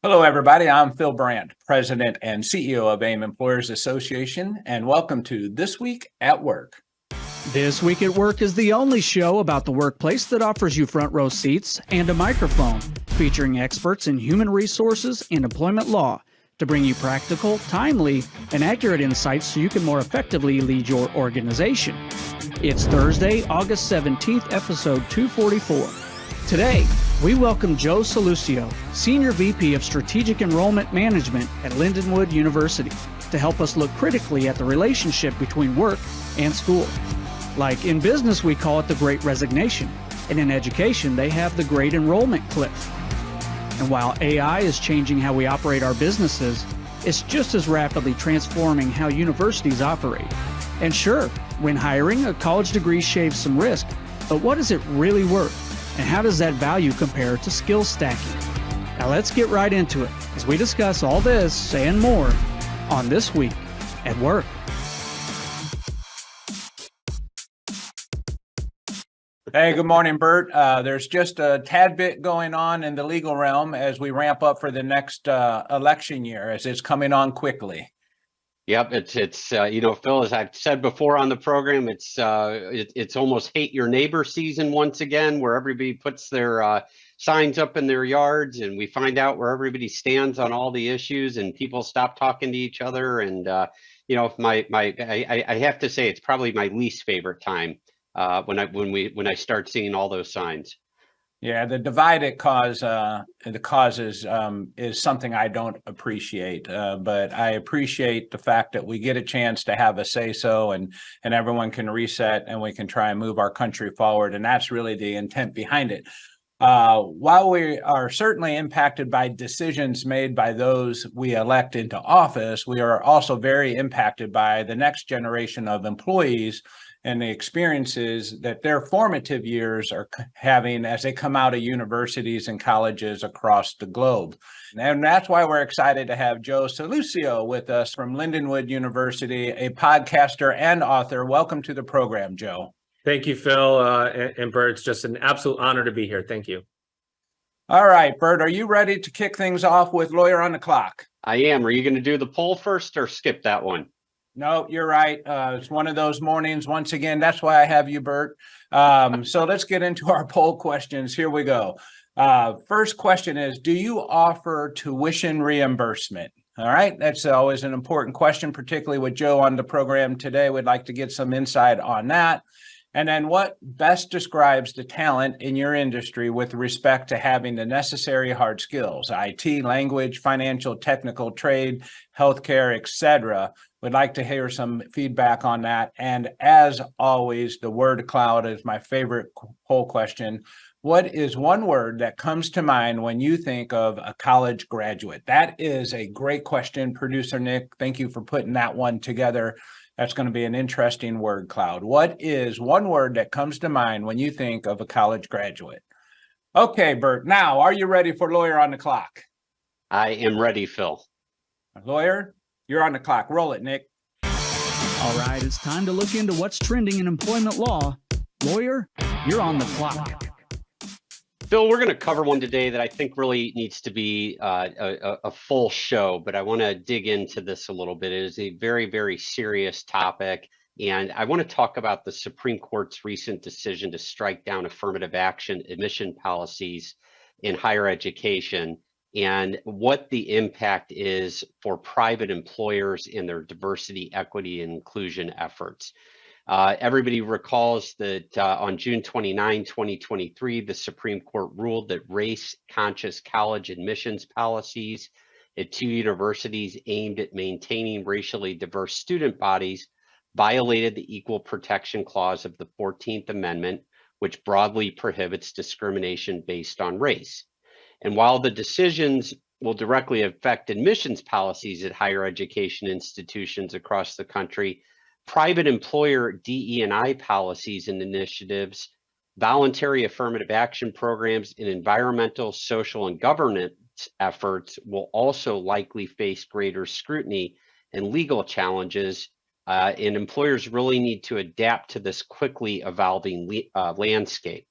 Hello, everybody. I'm Philburt, President and CEO of AIM Employers Association, and welcome to This Week at Work. This Week at Work is the only show about the workplace that offers you front row seats and a microphone, featuring experts in human resources and employment law to bring you practical, timely, and accurate insights so you can more effectively lead your organization. It's Thursday, August 17th, episode 244. Today, we welcome Joe Sallustio, Senior VP of Strategic Enrollment Management at Lindenwood University, to help us look critically at the relationship between work and school. Like in business, we call it the Great Resignation, and in education, they have the Great Enrollment Cliff. And while AI is changing how we operate our businesses, it's just as rapidly transforming how universities operate. And sure, when hiring, a college degree shaves some risk, but what is it really worth? And how does that value compare to skill stacking? Now let's get right into it as we discuss all this and more on This Week at Work. Hey, good morning, Bert. There's just a tad bit going on in the legal realm as we ramp up for the next election year, as it's coming on quickly. Yep, it's Phil, as I've said before on the program, it's almost hate your neighbor season once again, where everybody puts their signs up in their yards, and we find out where everybody stands on all the issues, and people stop talking to each other. And I have to say, it's probably my least favorite time when I start seeing all those signs. Yeah, the divide it causes is something I don't appreciate, but I appreciate the fact that we get a chance to have a say-so and everyone can reset and we can try and move our country forward, and that's really the intent behind it. While we are certainly impacted by decisions made by those we elect into office, we are also very impacted by the next generation of employees and the experiences that their formative years are having as they come out of universities and colleges across the globe. And that's why we're excited to have Joe Sallustio with us from Lindenwood University, a podcaster and author. Welcome to the program, Joe. Thank you, Phil and Bert. It's just an absolute honor to be here. Thank you. All right, Bert, are you ready to kick things off with Lawyer on the Clock? I am. Are you going to do the poll first or skip that one? No, you're right. It's one of those mornings. Once again, that's why I have you, Bert. So let's get into our poll questions. Here we go. First question is, do you offer tuition reimbursement? All right. That's always an important question, particularly with Joe on the program today. We'd like to get some insight on that. And then what best describes the talent in your industry with respect to having the necessary hard skills, IT, language, financial, technical, trade, healthcare, etc. We'd like to hear some feedback on that. And as always, the word cloud is my favorite poll question. What is one word that comes to mind when you think of a college graduate? That is a great question, Producer Nick. Thank you for putting that one together. That's going to be an interesting word cloud. What is one word that comes to mind when you think of a college graduate? Okay, Bert, now are you ready for Lawyer on the Clock? I am ready, Phil. Lawyer, you're on the clock. Roll it, Nick. All right, it's time to look into what's trending in employment law. Lawyer, you're on the clock. Phil, we're going to cover one today that I think really needs to be a full show, but I want to dig into this a little bit. It is a very, very serious topic, and I want to talk about the Supreme Court's recent decision to strike down affirmative action admission policies in higher education and what the impact is for private employers in their diversity, equity, and inclusion efforts. Everybody recalls that on June 29, 2023, the Supreme Court ruled that race-conscious college admissions policies at two universities aimed at maintaining racially diverse student bodies violated the Equal Protection Clause of the 14th Amendment, which broadly prohibits discrimination based on race. And while the decisions will directly affect admissions policies at higher education institutions across the country, private employer DE&I policies and initiatives, voluntary affirmative action programs, and environmental, social, and governance efforts will also likely face greater scrutiny and legal challenges, and employers really need to adapt to this quickly evolving landscape.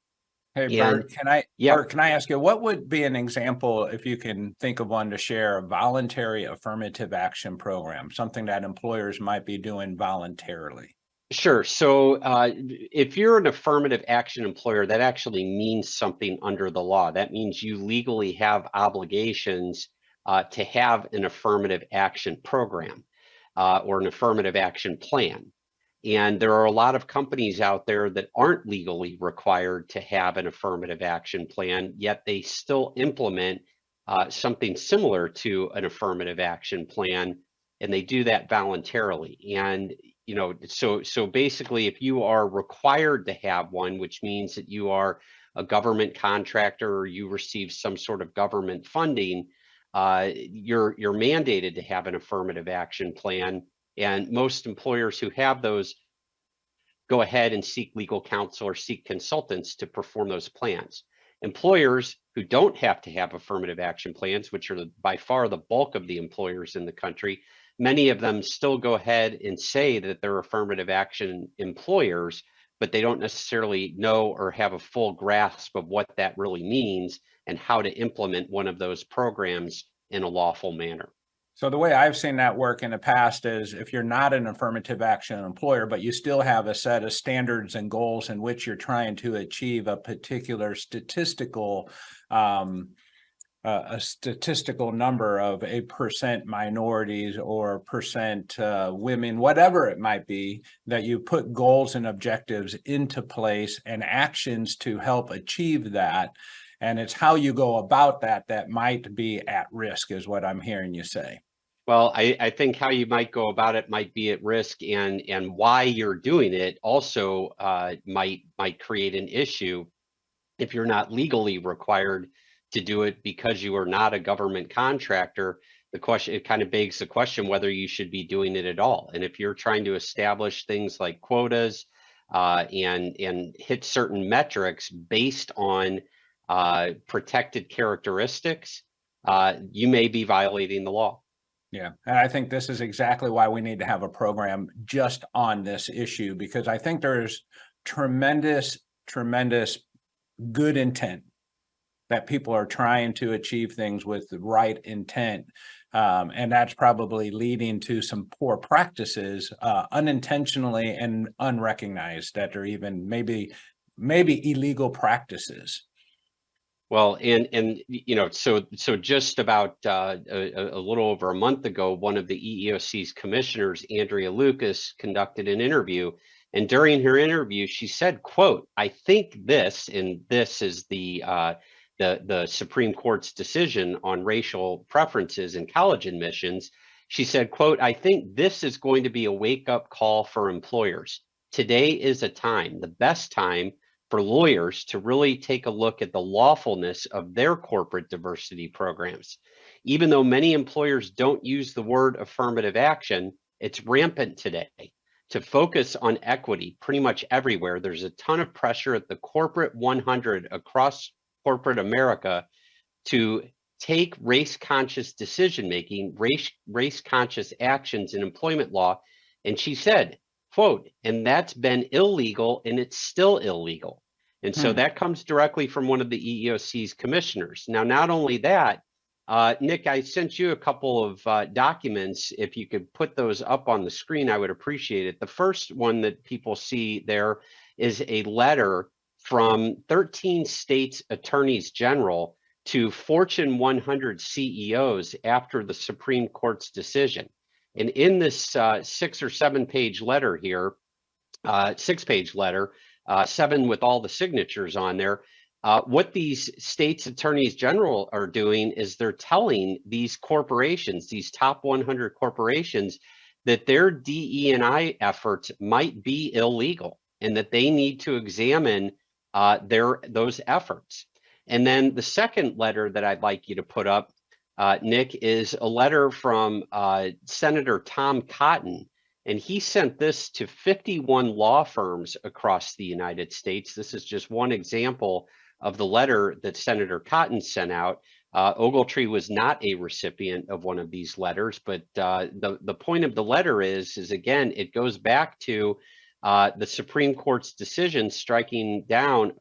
Hey, And yeah, Bert, can I ask you, what would be an example, if you can think of one to share, a voluntary affirmative action program, something that employers might be doing voluntarily? sure. So if you're an affirmative action employer, that actually means something under the law. That means you legally have obligations to have an affirmative action program or an affirmative action plan. And there are a lot of companies out there that aren't legally required to have an affirmative action plan, yet they still implement something similar to an affirmative action plan, and they do that voluntarily. And so basically, if you are required to have one, which means that you are a government contractor or you receive some sort of government funding, you're mandated to have an affirmative action plan. And most employers who have those go ahead and seek legal counsel or seek consultants to perform those plans. Employers who don't have to have affirmative action plans, which are by far the bulk of the employers in the country, many of them still go ahead and say that they're affirmative action employers, but they don't necessarily know or have a full grasp of what that really means and how to implement one of those programs in a lawful manner. So the way I've seen that work in the past is, if you're not an affirmative action employer, but you still have a set of standards and goals in which you're trying to achieve a particular statistical a statistical number of a percent minorities or percent women, whatever it might be, that you put goals and objectives into place and actions to help achieve that. And it's how you go about that that might be at risk, is what I'm hearing you say. Well, I think how you might go about it might be at risk, and why you're doing it also might create an issue if you're not legally required to do it because you are not a government contractor. It kind of begs the question whether you should be doing it at all. And if you're trying to establish things like quotas and hit certain metrics based on protected characteristics, you may be violating the law. Yeah, and I think this is exactly why we need to have a program just on this issue, because I think there's tremendous good intent that people are trying to achieve things with the right intent. And that's probably leading to some poor practices unintentionally and unrecognized, that are even maybe illegal practices. Well, and so just about a little over a month ago, one of the EEOC's commissioners, Andrea Lucas, conducted an interview. And during her interview, she said, quote, "I think this," and this is the Supreme Court's decision on racial preferences in college admissions. She said, quote, "I think this is going to be a wake-up call for employers. Today is a time, the best time, for lawyers to really take a look at the lawfulness of their corporate diversity programs. Even though many employers don't use the word affirmative action, it's rampant today. To focus on equity pretty much everywhere, there's a ton of pressure at the corporate 100 across corporate America to take race-conscious decision-making, race-conscious actions in employment law." And she said, quote, "And that's been illegal and it's still illegal." And so that comes directly from one of the EEOC's commissioners. Now, not only that, Nick, I sent you a couple of documents. If you could put those up on the screen, I would appreciate it. The first one that people see there is a letter from 13 states' attorneys general to Fortune 100 CEOs after the Supreme Court's decision. And in this 6 or 7 page letter here, 6-page letter, 7 with all the signatures on there, what these states attorneys general are doing is they're telling these corporations, these top 100 corporations, that their DE&I efforts might be illegal and that they need to examine those efforts. And then the second letter that I'd like you to put up, Nick, is a letter from Senator Tom Cotton. And he sent this to 51 law firms across the United States. This is just one example of the letter that Senator Cotton sent out. Ogletree was not a recipient of one of these letters, but the point of the letter is again, it goes back to the Supreme Court's decision striking down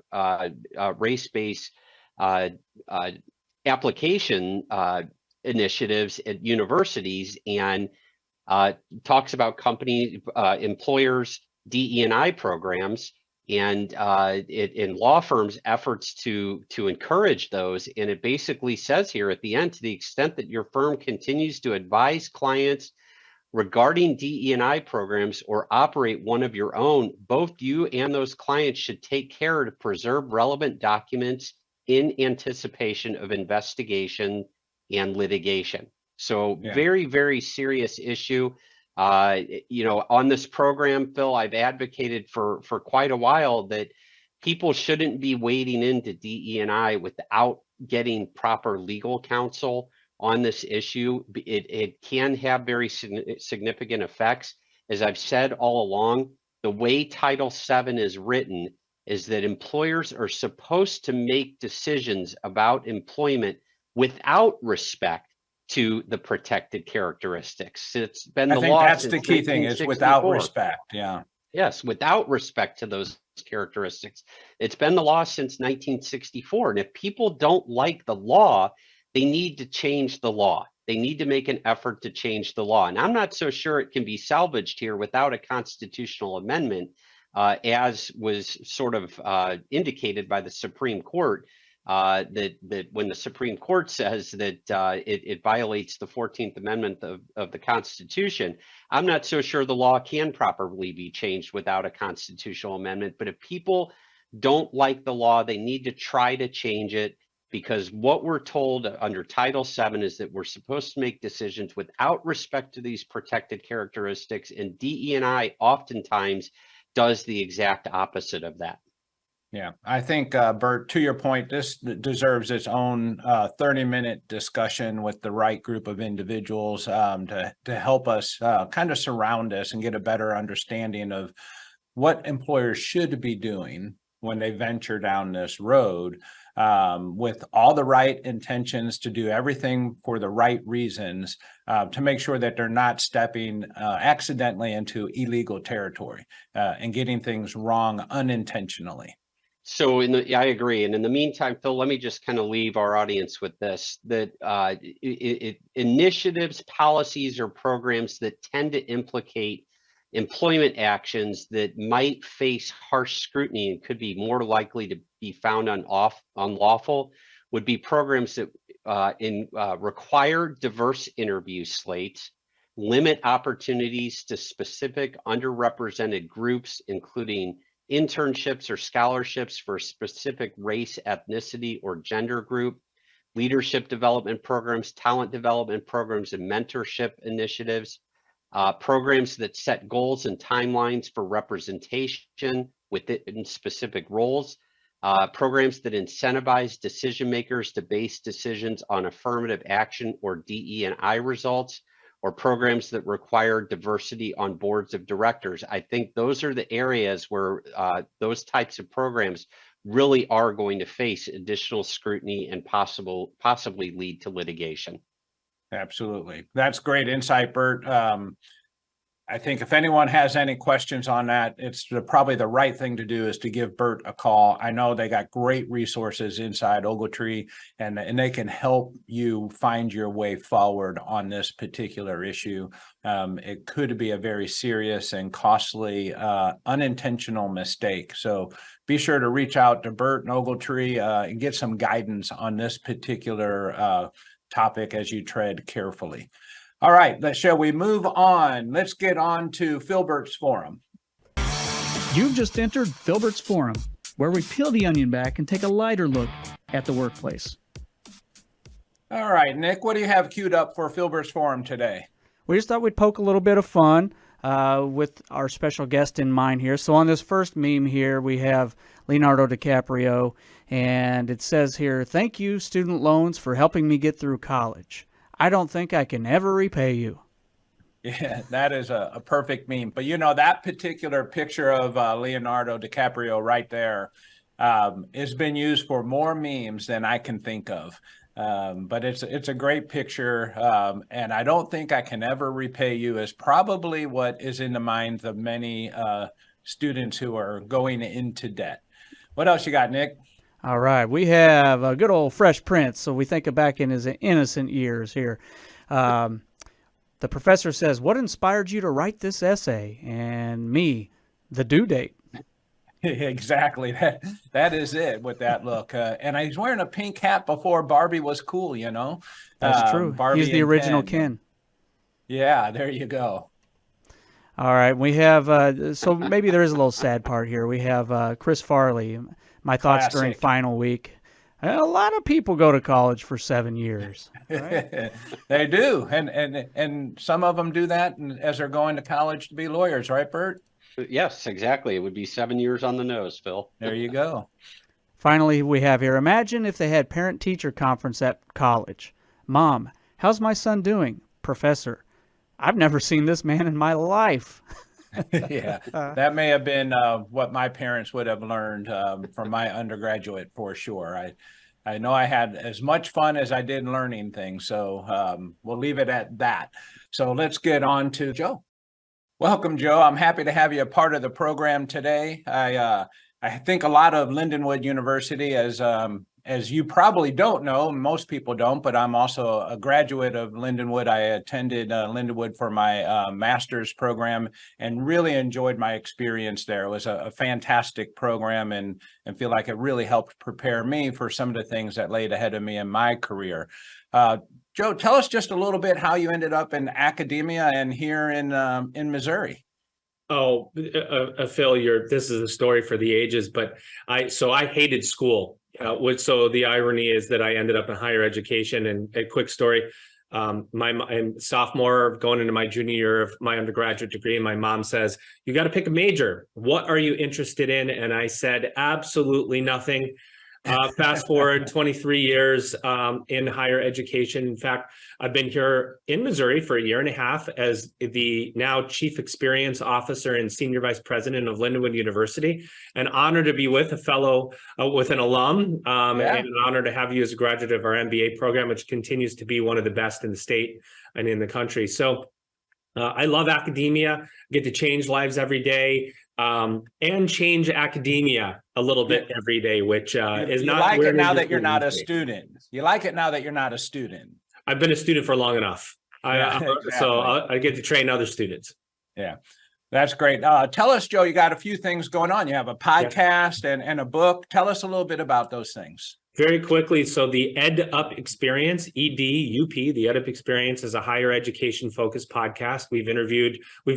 race-based application initiatives at universities, and talks about employers' DE&I programs, and in law firms' efforts to encourage those. And it basically says here at the end, to the extent that your firm continues to advise clients regarding DE&I programs or operate one of your own, both you and those clients should take care to preserve relevant documents in anticipation of investigation and litigation. So very, very serious issue. On this program, Phil, I've advocated for quite a while that people shouldn't be wading into DE&I without getting proper legal counsel on this issue. It can have very significant effects. As I've said all along, the way Title VII is written is that employers are supposed to make decisions about employment without respect to the protected characteristics. It's been the law. That's the key thing, is without respect. Yeah. Yes, without respect to those characteristics. It's been the law since 1964. And if people don't like the law, they need to change the law. They need to make an effort to change the law. And I'm not so sure it can be salvaged here without a constitutional amendment, as was sort of indicated by the Supreme Court, that when the Supreme Court says that it violates the 14th Amendment of the Constitution, I'm not so sure the law can properly be changed without a constitutional amendment. But if people don't like the law, they need to try to change it, because what we're told under Title VII is that we're supposed to make decisions without respect to these protected characteristics, and DE&I oftentimes does the exact opposite of that. Yeah, I think, Bert, to your point, this deserves its own 30-minute discussion with the right group of individuals to help us kind of surround us and get a better understanding of what employers should be doing when they venture down this road, with all the right intentions to do everything for the right reasons, to make sure that they're not stepping accidentally into illegal territory and getting things wrong unintentionally. So I agree. And in the meantime, Phil, let me just kind of leave our audience with this, that initiatives, policies, or programs that tend to implicate employment actions that might face harsh scrutiny and could be more likely to be found unlawful would be programs that require diverse interview slates, limit opportunities to specific underrepresented groups, including internships or scholarships for a specific race, ethnicity, or gender group, leadership development programs, talent development programs, and mentorship initiatives, programs that set goals and timelines for representation within specific roles, programs that incentivize decision makers to base decisions on affirmative action or DE&I results, or programs that require diversity on boards of directors. I think those are the areas where those types of programs really are going to face additional scrutiny and possibly lead to litigation. Absolutely. That's great insight, Bert. I think if anyone has any questions on that, it's probably the right thing to do is to give Bert a call. I know they got great resources inside Ogletree, and they can help you find your way forward on this particular issue. It could be a very serious and costly unintentional mistake. So be sure to reach out to Bert and Ogletree and get some guidance on this particular topic as you tread carefully. All right, shall we move on? Let's get on to Philburt's Forum. You've just entered Philburt's Forum, where we peel the onion back and take a lighter look at the workplace. All right, Nick, what do you have queued up for Philburt's Forum today? We just thought we'd poke a little bit of fun with our special guest in mind here. So on this first meme here, we have Leonardo DiCaprio, and it says here, "Thank you, student loans, for helping me get through college. I don't think I can ever repay you." Yeah, that is a perfect meme. But you know, that particular picture of Leonardo DiCaprio right there has been used for more memes than I can think of. But it's a great picture. And I don't think I can ever repay you is probably what is in the minds of many students who are going into debt. What else you got, Nick? All right, we have a good old Fresh Prince. So we think back in his innocent years here. The professor says, "What inspired you to write this essay?" And me, the due date. Exactly. That is it with that look. And he's wearing a pink hat before Barbie was cool, you know. That's true. Barbie He's the and original Ken. Yeah, there you go. All right, we have, so maybe there is a little sad part here. We have Chris Farley, my thoughts during Classic. final week. A lot of people go to college for 7 years. Right? They do. And some of them do that as they're going to college to be lawyers, right, Bert? Yes, exactly. It would be 7 years on the nose, Phil. There you go. Finally, we have here, imagine if they had parent-teacher conference at college. Mom, how's my son doing? Professor, I've never seen this man in my life. Yeah, that may have been what my parents would have learned from my undergraduate for sure. I know I had as much fun as I did learning things, so we'll leave it at that. So let's get on to Joe. Welcome, Joe. I'm happy to have you a part of the program today. I think a lot of Lindenwood University, as you probably don't know, most people don't, but I'm also a graduate of Lindenwood. I attended Lindenwood for my master's program and really enjoyed my experience there. It was a fantastic program and feel like it really helped prepare me for some of the things that laid ahead of me in my career. Joe, tell us just a little bit how you ended up in academia and here in Missouri. Oh, Phil, this is a story for the ages, but I hated school. So the irony is that I ended up in higher education. And a quick story, I'm sophomore going into my junior year of my undergraduate degree, and my mom says, "You got to pick a major. What are you interested in?" And I said, "Absolutely nothing." Fast forward 23 years in higher education. In fact, I've been here in Missouri for a year and a half as the now Chief Experience Officer and Senior Vice President of Lindenwood University. An honor to be with a fellow, with an alum, and an honor to have you as a graduate of our MBA program, which continues to be one of the best in the state and in the country. So I love academia, get to change lives every day. And change academia a little bit every day, which is not. You like it now that you're not a student. You like it now that you're not a student. I've been a student for long enough, Exactly. So I get to train other students. Yeah, that's great. Tell us, Joe, you got a few things going on. You have a podcast and a book. Tell us a little bit about those things. Very quickly, so the EdUp Experience, EDUP, the EdUp Experience is a higher education focused podcast. We've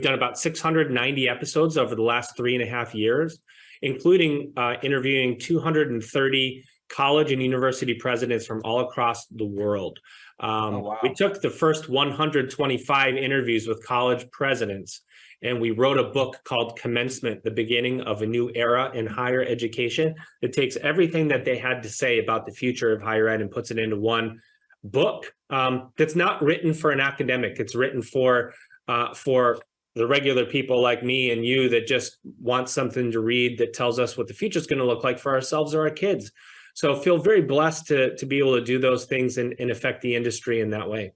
done about 690 episodes over the last 3.5 years, including interviewing 230 college and university presidents from all across the world. Wow. We took the first 125 interviews with college presidents, and we wrote a book called Commencement, the beginning of a new era in higher education. It takes everything that they had to say about the future of higher ed and puts it into one book that's not written for an academic. It's written for the regular people like me and you that just want something to read that tells us what the future is going to look like for ourselves or our kids. So I feel very blessed to be able to do those things and affect the industry in that way.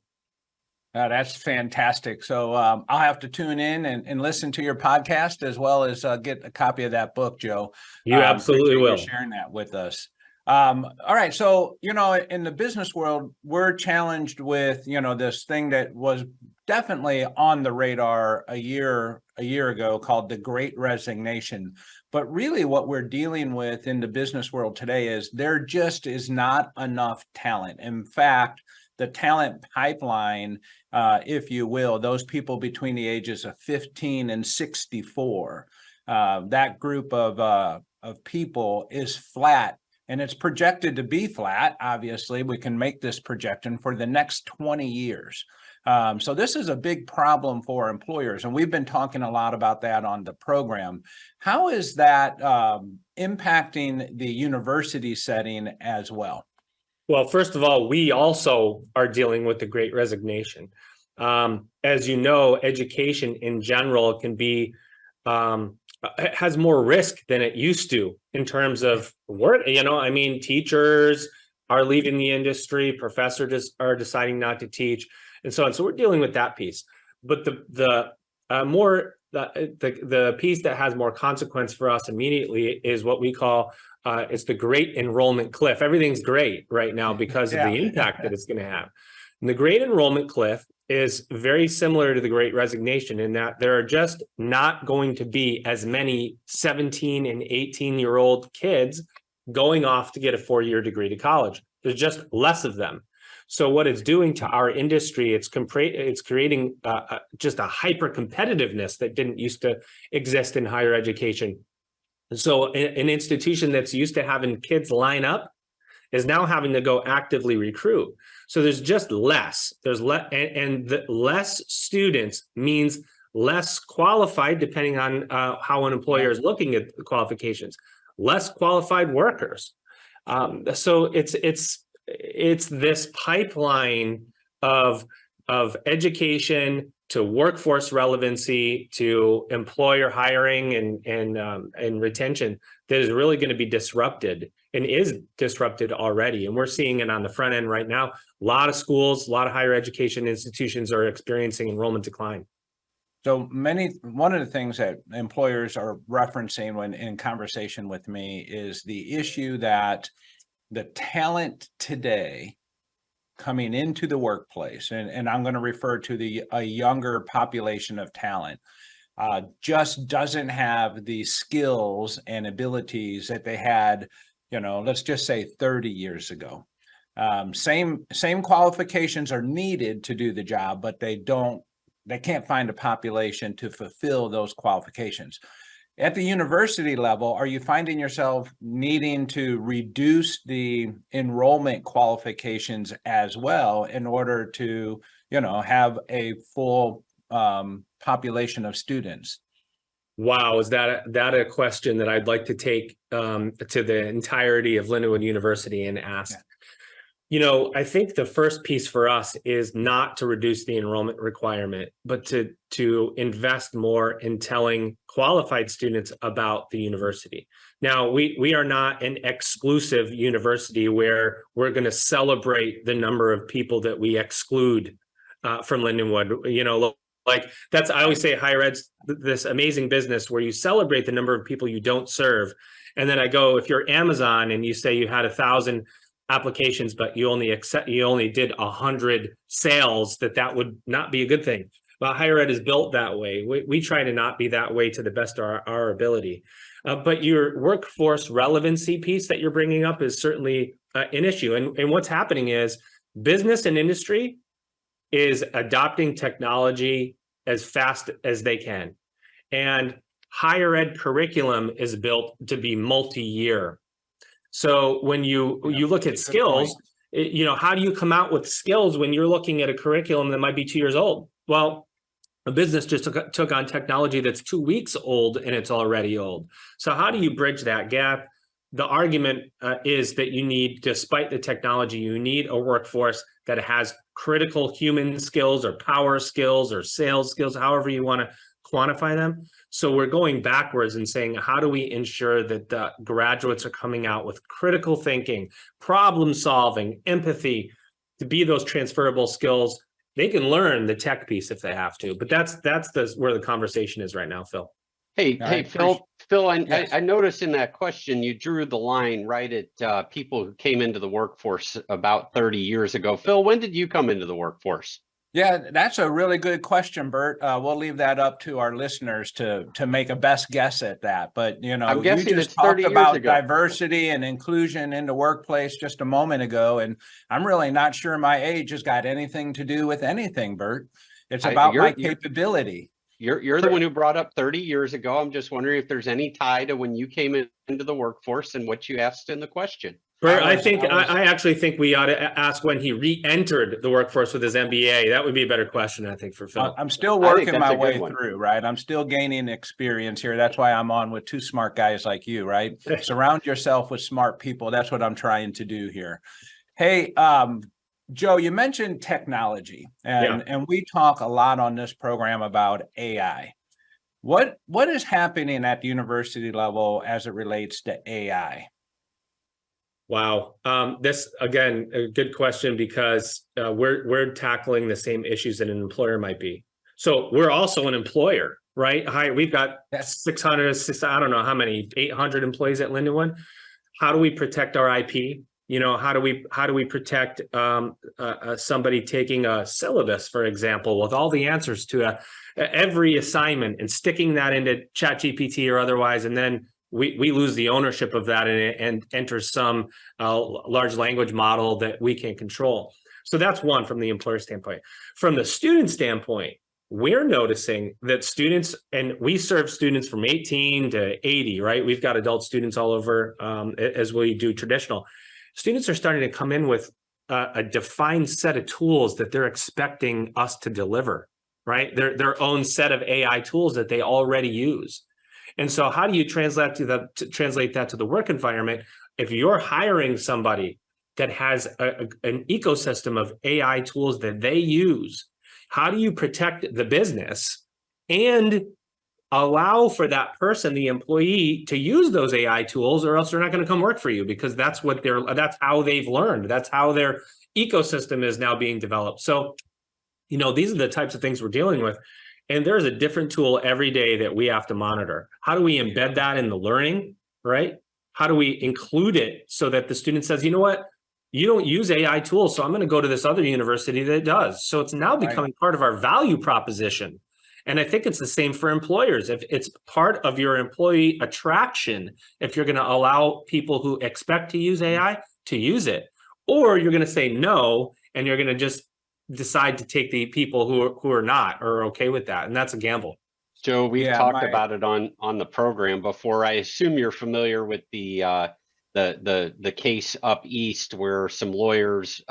That's fantastic. So I'll have to tune in and listen to your podcast as well as get a copy of that book, Joe. You absolutely will. Sharing that with us. All right. So, in the business world, we're challenged with, this thing that was definitely on the radar a year ago called the Great Resignation. But really what we're dealing with in the business world today is there just is not enough talent. In fact, the talent pipeline, if you will, those people between the ages of 15 and 64, that group of people is flat. And it's projected to be flat. Obviously, we can make this projection for the next 20 years. So this is a big problem for employers. And we've been talking a lot about that on the program. How is that impacting the university setting as well? Well, first of all, we also are dealing with the Great Resignation. As you know, education in general can be has more risk than it used to in terms of work. Teachers are leaving the industry, professors are deciding not to teach, and so on. So we're dealing with that piece. But the more the piece that has more consequence for us immediately is what we call it's the great enrollment cliff. Everything's great right now because of the impact that it's going to have. And the great enrollment cliff is very similar to the great resignation in that there are just not going to be as many 17 and 18-year-old kids going off to get a 4-year degree to college. There's just less of them. So what it's doing to our industry, it's creating just a hyper competitiveness that didn't used to exist in higher education. So an institution that's used to having kids line up is now having to go actively recruit. So there's just less. There's less students means less qualified, depending on how an employer is looking at the qualifications. Less qualified workers. So it's this pipeline of education to workforce relevancy to employer hiring and retention that is really going to be disrupted and is disrupted already. And we're seeing it on the front end right now. A lot of schools, a lot of higher education institutions are experiencing enrollment decline. So one of the things that employers are referencing when in conversation with me is the issue that the talent today coming into the workplace, and I'm going to refer to a younger population of talent, just doesn't have the skills and abilities that they had, let's just say 30 years ago. Same qualifications are needed to do the job, but they can't find a population to fulfill those qualifications. At the university level, are you finding yourself needing to reduce the enrollment qualifications as well in order to, have a full population of students? Wow, is that a question that I'd like to take to the entirety of Lindenwood University and ask? Yeah. I think the first piece for us is not to reduce the enrollment requirement, but to invest more in telling qualified students about the university. Now, we are not an exclusive university where we're going to celebrate the number of people that we exclude from Lindenwood. I always say higher ed's this amazing business where you celebrate the number of people you don't serve. And then I go, if you're Amazon and you say you had 1,000 applications, but you only did 100 sales, that would not be a good thing. But higher ed is built that way. We try to not be that way to the best of our ability. But your workforce relevancy piece that you're bringing up is certainly an issue. And what's happening is business and industry is adopting technology as fast as they can. And higher ed curriculum is built to be multi-year. So when you look at skills, how do you come out with skills when you're looking at a curriculum that might be 2 years old? Well, a business just took on technology that's 2 weeks old and it's already old. So how do you bridge that gap? The argument is that despite the technology, you need a workforce that has critical human skills or power skills or sales skills, however you want to quantify them. So we're going backwards and saying, how do we ensure that the graduates are coming out with critical thinking, problem solving, empathy, to be those transferable skills? They can learn the tech piece if they have to, but that's where the conversation is right now, Phil. Hey, Phil, yes. I noticed in that question, you drew the line right at people who came into the workforce about 30 years ago. Phil, when did you come into the workforce? Yeah, that's a really good question, Bert. We'll leave that up to our listeners to make a best guess at that. But, I'm guessing you just talked about diversity and inclusion in the workplace just a moment ago, and I'm really not sure my age has got anything to do with anything, Bert. It's about my capability. You're the one who brought up 30 years ago. I'm just wondering if there's any tie to when you came into the workforce and what you asked in the question. Bert, I actually think we ought to ask when he re-entered the workforce with his MBA. That would be a better question, I think, for Phil. I'm still working my way through, right? I'm still gaining experience here. That's why I'm on with two smart guys like you, right? Surround yourself with smart people. That's what I'm trying to do here. Hey, Joe, you mentioned technology, and we talk a lot on this program about AI. What is happening at the university level as it relates to AI? Wow. This, again, a good question because we're tackling the same issues that an employer might be. So we're also an employer, right? We've got Yes. 600, I don't know how many, 800 employees at Lindenwood. How do we protect our IP? You know, how do we protect somebody taking a syllabus, for example, with all the answers to every assignment and sticking that into ChatGPT or otherwise, and then we lose the ownership of that and enter some large language model that we can control. So that's one from the employer standpoint. From the student standpoint, we're noticing that students, and we serve students from 18 to 80, right? We've got adult students all over as we do traditional. Students are starting to come in with a defined set of tools that they're expecting us to deliver, right? Their own set of AI tools that they already use. And so how do you translate that to the work environment? If you're hiring somebody that has an ecosystem of AI tools that they use, how do you protect the business and allow for that person, the employee, to use those AI tools, or else they're not going to come work for you, because that's how they've learned. That's how their ecosystem is now being developed. So, you know, these are the types of things we're dealing with. And there's a different tool every day that we have to monitor. How do we embed that in the learning, right? How do we include it so that the student says, you know what, you don't use AI tools, so I'm going to go to this other university that does. So it's now becoming part of our value proposition. And I think it's the same for employers. If it's part of your employee attraction, if you're going to allow people who expect to use AI to use it, or you're going to say no, and you're going to just decide to take the people who are not, or are okay with that. And that's a gamble. Joe, we've talked about it on the program before. I assume you're familiar with the case up east where some lawyers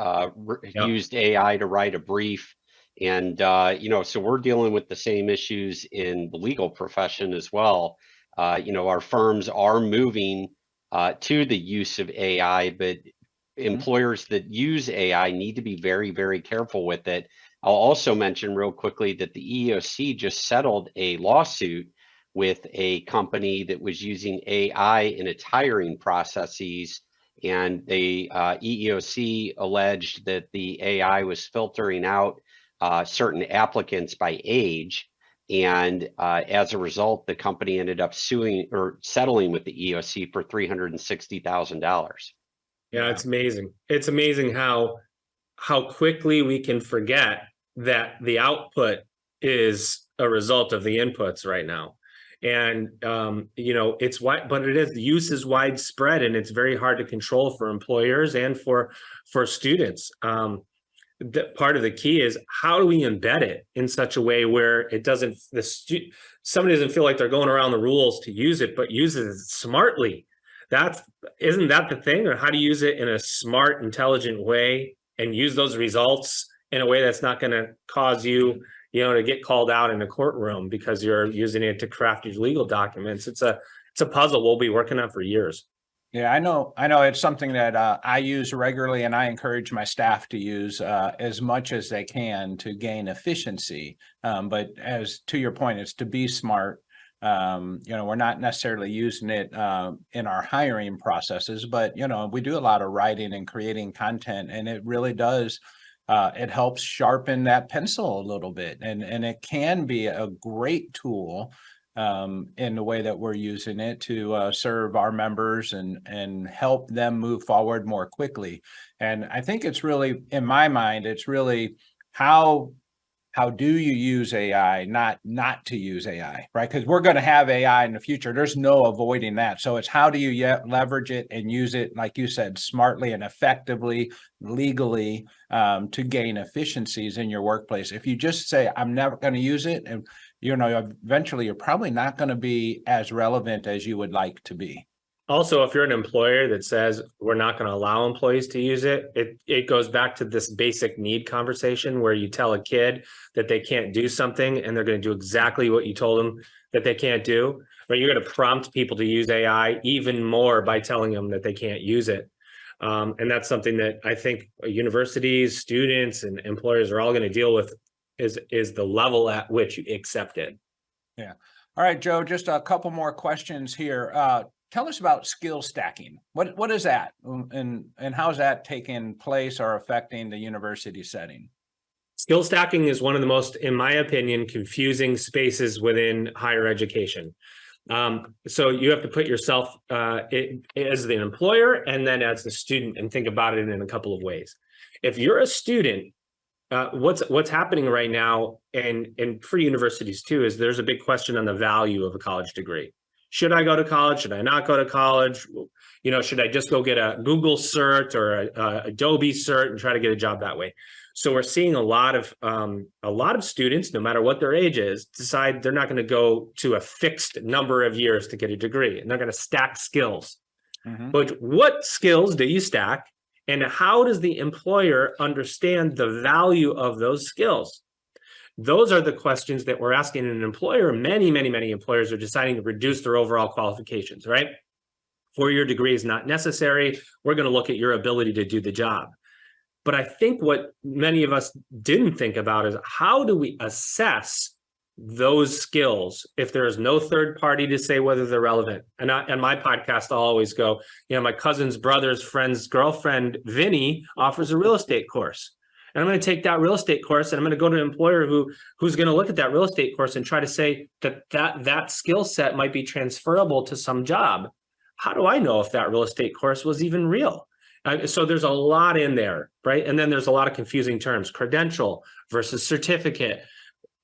used AI to write a brief. And, you know, so we're dealing with the same issues in the legal profession as well. You know, our firms are moving to the use of AI, but employers that use AI need to be very, very careful with it. I'll also mention real quickly that the EEOC just settled a lawsuit with a company that was using AI in its hiring processes. And the EEOC alleged that the AI was filtering out certain applicants by age. And as a result, the company ended up suing or settling with the EEOC for $360,000. Yeah, it's amazing. It's amazing how quickly we can forget that the output is a result of the inputs right now. And you know, it's wide, but the use is widespread, and it's very hard to control for employers and for students. Part of the key is, how do we embed it in such a way where it doesn't, somebody doesn't feel like they're going around the rules to use it, but uses it smartly. Isn't that the thing? Or how to use it in a smart, intelligent way and use those results in a way that's not going to cause you, you know, to get called out in a courtroom because you're using it to craft your legal documents. It's a puzzle we'll be working on for years. Yeah, I know it's something that I use regularly, and I encourage my staff to use as much as they can to gain efficiency. But as to your point, it's to be smart. You know, we're not necessarily using it in our hiring processes, but, you know, we do a lot of writing and creating content, and it really does. It helps sharpen that pencil a little bit, and it can be a great tool in the way that we're using it to serve our members and help them move forward more quickly. And I think it's really, in my mind, it's really how do you use AI, not to use AI, right? Because we're going to have AI in the future. There's no avoiding that. So it's how do you leverage it and use it, like you said, smartly and effectively, legally, to gain efficiencies in your workplace. If you just say, I'm never going to use it, and you know, eventually you're probably not going to be as relevant as you would like to be. Also, if you're an employer that says we're not going to allow employees to use it, it goes back to this basic need conversation where you tell a kid that they can't do something and they're going to do exactly what you told them that they can't do. But you're going to prompt people to use AI even more by telling them that they can't use it. And that's something that I think universities, students, and employers are all going to deal with, is the level at which you accept it. Yeah. All right, Joe, just a couple more questions here. Tell us about skill stacking. What is that, and how is that taking place or affecting the university setting? Skill stacking is one of the most, in my opinion, confusing spaces within higher education. So you have to put yourself as the employer and then as the student and think about it in a couple of ways. If you're a student, what's happening right now, and for universities too, is there's a big question on the value of a college degree. Should I go to college? Should I not go to college? You know, should I just go get a Google cert or a Adobe cert and try to get a job that way? So we're seeing a lot of students, no matter what their age is, decide they're not going to go to a fixed number of years to get a degree, and they're going to stack skills. Mm-hmm. But what skills do you stack, and how does the employer understand the value of those skills? Those are the questions that we're asking an employer. Many employers are deciding to reduce their overall qualifications, right? 4-year degree is not necessary. We're going to look at your ability to do the job. But I think what many of us didn't think about is, how do we assess those skills if there is no third party to say whether they're relevant? And on my podcast, I'll always go, my cousin's brother's friend's girlfriend, Vinny, offers a real estate course. And I'm going to take that real estate course, and I'm going to go to an employer who's going to look at that real estate course and try to say that skill set might be transferable to some job. How do I know if that real estate course was even real? So there's a lot in there, right? And then there's a lot of confusing terms: credential versus certificate,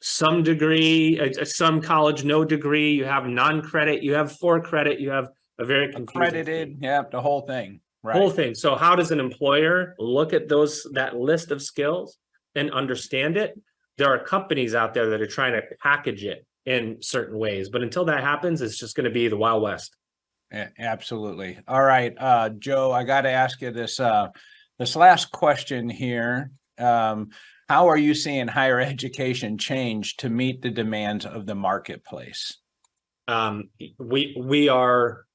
some degree, some college, no degree. You have non-credit, you have for credit, you have a very confusing accredited, yeah, the whole thing. Right. Whole thing. So how does an employer look at that list of skills and understand it? There are companies out there that are trying to package it in certain ways, but until that happens, it's just going to be the Wild West. Yeah, absolutely. All right, Joe, I got to ask you this last question here. How are you seeing higher education change to meet the demands of the marketplace? We are.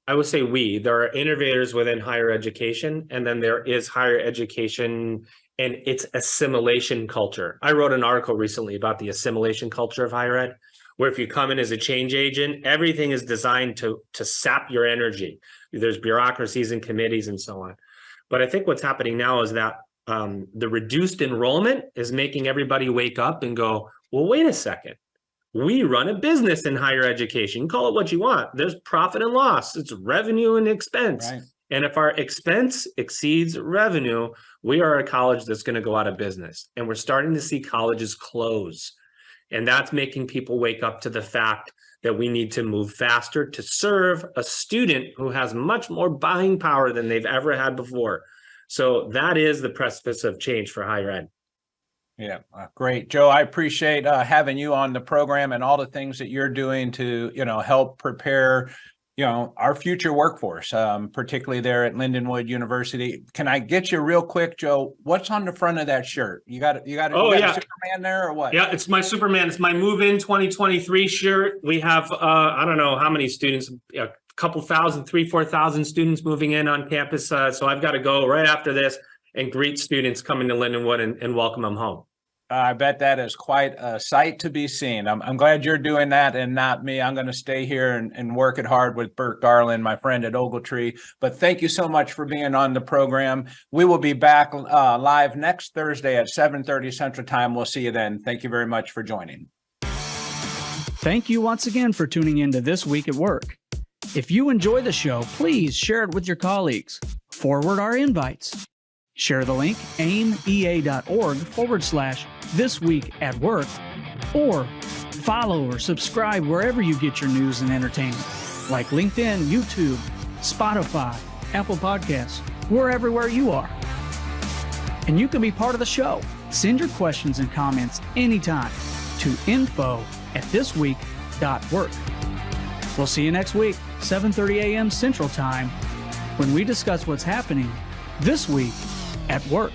I would say there are innovators within higher education, and then there is higher education and its assimilation culture. I wrote an article recently about the assimilation culture of higher ed, where if you come in as a change agent, everything is designed to sap your energy. There's bureaucracies and committees and so on. But I think what's happening now is that the reduced enrollment is making everybody wake up and go, well, wait a second. We run a business in higher education. Call it what you want. There's profit and loss. It's revenue and expense. Right. And if our expense exceeds revenue, we are a college that's going to go out of business. And we're starting to see colleges close. And that's making people wake up to the fact that we need to move faster to serve a student who has much more buying power than they've ever had before. So that is the precipice of change for higher ed. Yeah, great. Joe, I appreciate having you on the program and all the things that you're doing to, help prepare, our future workforce, particularly there at Lindenwood University. Can I get you real quick, Joe? What's on the front of that shirt? You got a Superman there or what? Yeah, it's my Superman. It's my Move In 2023 shirt. We have, I don't know how many students, a couple thousand, 3,000-4,000 students moving in on campus. So I've got to go right after this and greet students coming to Lindenwood and welcome them home. I bet that is quite a sight to be seen. I'm glad you're doing that and not me. I'm going to stay here and work it hard with Burt Garland, my friend at Ogletree. But thank you so much for being on the program. We will be back live next Thursday at 7:30 Central Time. We'll see you then. Thank you very much for joining. Thank you once again for tuning in to This Week at Work. If you enjoy the show, please share it with your colleagues. Forward our invites. Share the link, aimea.org/thisweekatwork, or follow or subscribe wherever you get your news and entertainment, like LinkedIn, YouTube, Spotify, Apple Podcasts. We're everywhere you are. And you can be part of the show. Send your questions and comments anytime to info@thisweek.work. We'll see you next week, 7:30 a.m. Central Time, when we discuss what's happening this week at work.